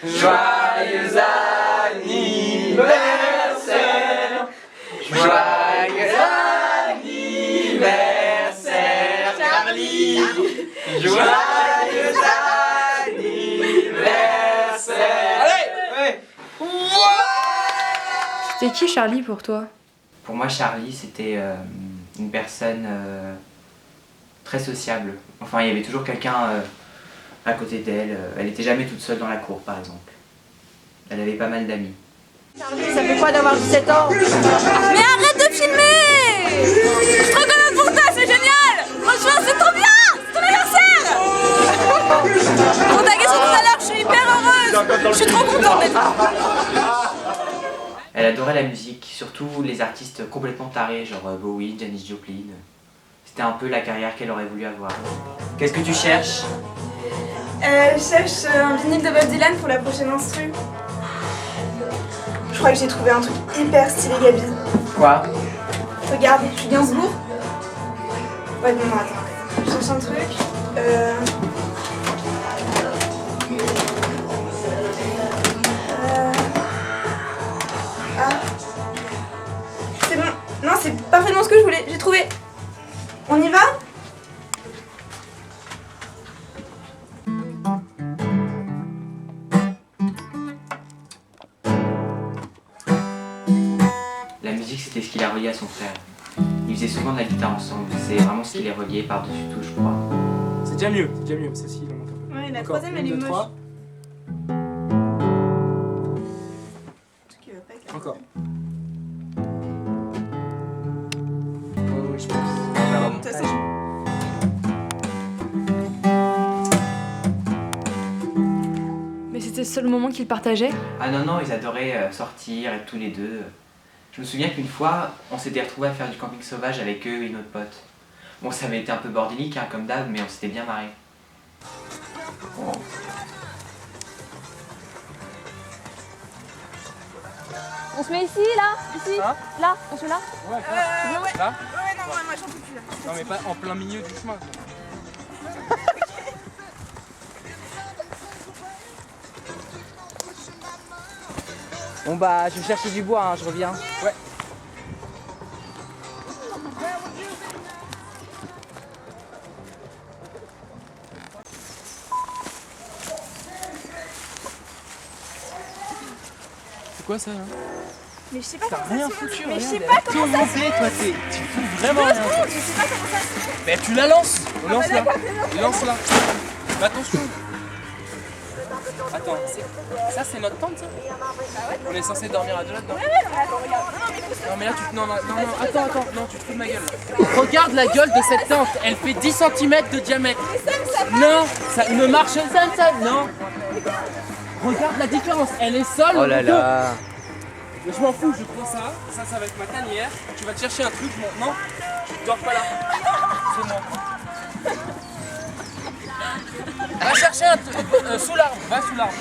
Joyeux anniversaire, joyeux anniversaire, Charlie, joyeux anniversaire. Allez, ouais. C'était qui Charlie pour toi? Pour moi, Charlie, c'était une personne très sociable. Enfin, il y avait toujours quelqu'un à côté d'elle. Elle n'était jamais toute seule dans la cour, par exemple. Elle avait pas mal d'amis. Charlie, ça fait quoi d'avoir 17 ans? Mais arrête de filmer! Je suis trop contente pour toi, c'est génial! Franchement, c'est trop bien! C'est ton anniversaire! Pour ta question tout à l'heure, je suis hyper heureuse! Je suis trop contente d'être là! Elle adorait la musique, surtout les artistes complètement tarés, genre Bowie, Janis Joplin. C'était un peu la carrière qu'elle aurait voulu avoir. Qu'est-ce que tu cherches? Je cherche un vinyle de Bob Dylan pour la prochaine instru. Je crois que j'ai trouvé un truc hyper stylé, Gabi. Quoi? Regarde, je suis Gainsbourg. Ouais, non, attends. Je cherche un truc. Ah. C'est bon. Non, c'est parfaitement ce que je voulais. J'ai trouvé. On y va? La musique, c'était ce qui la reliait à son frère. Ils faisaient souvent de la guitare ensemble. C'est vraiment ce qui les reliait par-dessus tout, je crois. C'est déjà mieux, celle-ci, il en manque un peu. Ouais, la Encore, troisième, elle est une, deux, moche. trois. Truc qui va pas être Encore. Oh, oui, je pense. On va remonter. Ça, c'est- Mais c'était le seul moment qu'ils partageaient? Ah non, non, ils adoraient sortir, être tous les deux. Je me souviens qu'une fois, on s'était retrouvés à faire du camping sauvage avec eux et une autre pote. Bon, ça avait été un peu bordélique, hein, comme d'hab, mais on s'était bien marré. Oh. On se met ici, là? Ici? Hein? Là? On se met là? Ouais, ouais. là. Ouais, non, moi j'en peux plus là. Non, mais pas en plein milieu du chemin. Bon bah je vais chercher du bois, hein, je reviens. Ouais. C'est quoi ça là? Mais je sais pas T'as comment ça rien se foutu, Mais je rien. sais pas comment ça se Tourmenté, toi, tu fous vraiment rien. toi. Je sais pas comment ça se fait. Mais tu la lances. Lance-la. d'accord, c'est bon. Lance-la. Mais attention. Attends, ça c'est notre tente ça? On est censé dormir à deux là-dedans. Ouais, non, mais attends, regarde. Non, mais Non mais là tu... Non, attends, non, tu te fous de ma gueule. Regarde la gueule de cette tente, elle fait 10 cm de diamètre. Non, ça ne marche ça, non. Regarde la différence, elle est seule. Oh là là. Mais je m'en fous, je prends ça, ça va être ma tanière. Tu vas te chercher un truc, non, tu dors pas là. C'est moi. Va chercher un truc sous l'arbre, va sous l'arbre.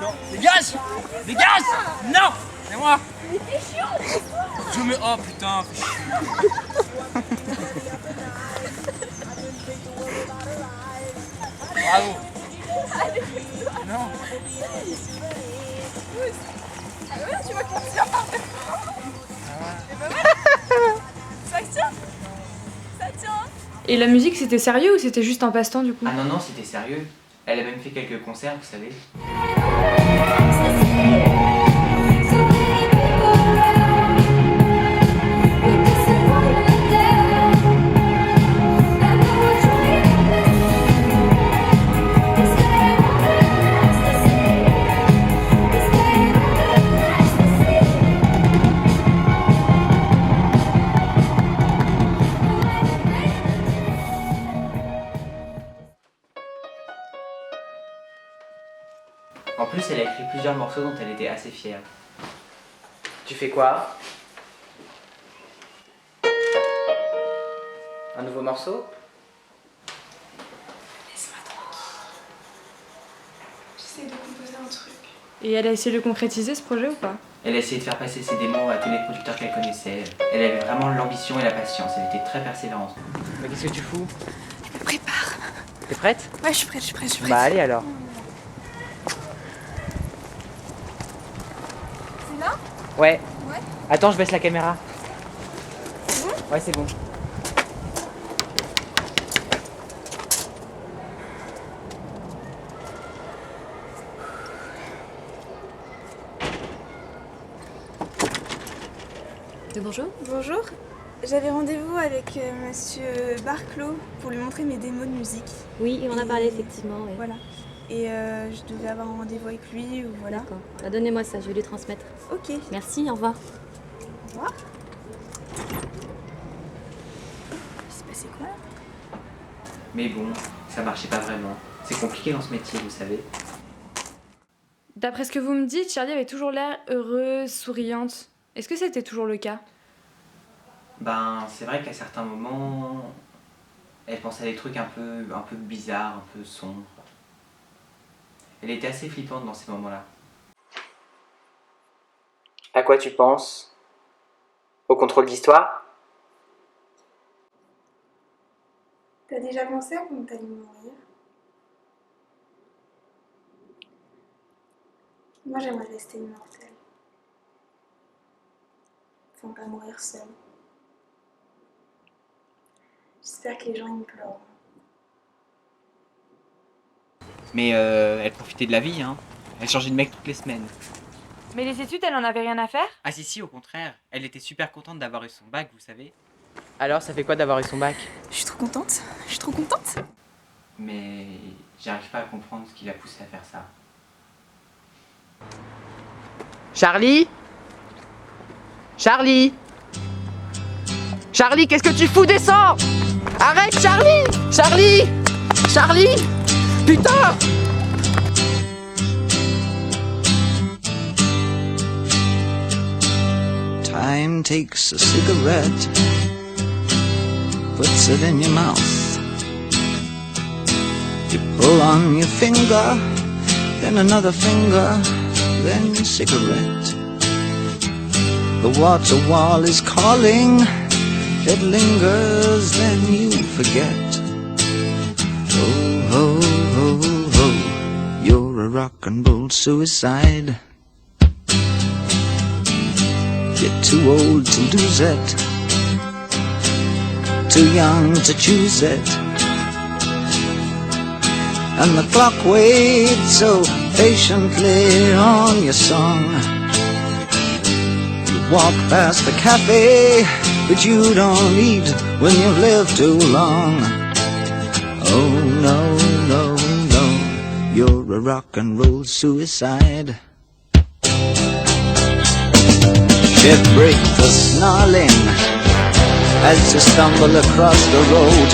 Non, dégage! Dégage! Non! C'est moi! Mais t'es chiant! Je me... Oh putain, fais chier. Bravo! Non! tu vas continuer à parler. Ça tient. Ça tient. Et la musique, c'était sérieux ou c'était juste un passe-temps du coup? Ah non, non, c'était sérieux. Elle a même fait quelques concerts, vous savez. En plus, elle a écrit plusieurs morceaux dont elle était assez fière. Tu fais quoi? Un nouveau morceau? Laisse-moi tranquille. J'essaie de composer un truc. Et elle a essayé de concrétiser ce projet ou pas? Elle a essayé de faire passer ses démos à tous les producteurs qu'elle connaissait. Elle avait vraiment l'ambition et la patience, elle était très persévérante. Mais qu'est-ce que tu fous? Je me prépare. T'es prête? Ouais, je suis prête. Bah allez alors. C'est là? Ouais. Ouais. Attends, je baisse la caméra. C'est bon? Ouais, c'est bon. Bonjour. Bonjour. J'avais rendez-vous avec monsieur Barclay pour lui montrer mes démos de musique. Oui, on a parlé effectivement. Oui. Voilà. Et je devais avoir un rendez-vous avec lui ou voilà. D'accord. Bah, donnez-moi ça, je vais lui transmettre. Ok. Merci, au revoir. Au revoir. Il s'est passé quoi? Mais bon, ça marchait pas vraiment. C'est compliqué dans ce métier, vous savez. D'après ce que vous me dites, Charlie avait toujours l'air heureuse, souriante. Est-ce que c'était toujours le cas? Ben, c'est vrai qu'à certains moments, elle pensait à des trucs un peu bizarres, un peu sombres. Elle était assez flippante dans ces moments-là. À quoi tu penses? Au contrôle d'histoire? T'as déjà pensé à quand t'allais mourir? Moi j'aimerais rester immortelle. Enfin pas mourir seule. J'espère que les gens ils me pleurent. Mais elle profitait de la vie, hein. Elle changeait de mec toutes les semaines. Mais les études, elle en avait rien à faire? Ah si, au contraire. Elle était super contente d'avoir eu son bac, vous savez. Alors, ça fait quoi d'avoir eu son bac? Je suis trop contente. Mais j'arrive pas à comprendre ce qui l'a poussée à faire ça. Charlie? Charlie? Charlie, qu'est-ce que tu fous? Descends! Arrête, Charlie! Charlie! Charlie! Putain! Time takes a cigarette, puts it in your mouth. You pull on your finger, then another finger, then a cigarette. The water wall is calling, it lingers, then you forget. Oh, ho, ho, ho, you're a rock and roll suicide. You're too old to lose it, too young to choose it. And the clock waits so patiently on your song. You walk past the cafe, but you don't eat when you've lived too long. Oh no, no, no, you're a rock and roll suicide. It breaks the snarling as you stumble across the road.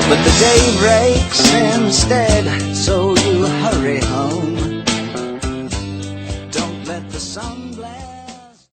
But the day breaks instead, so you hurry home.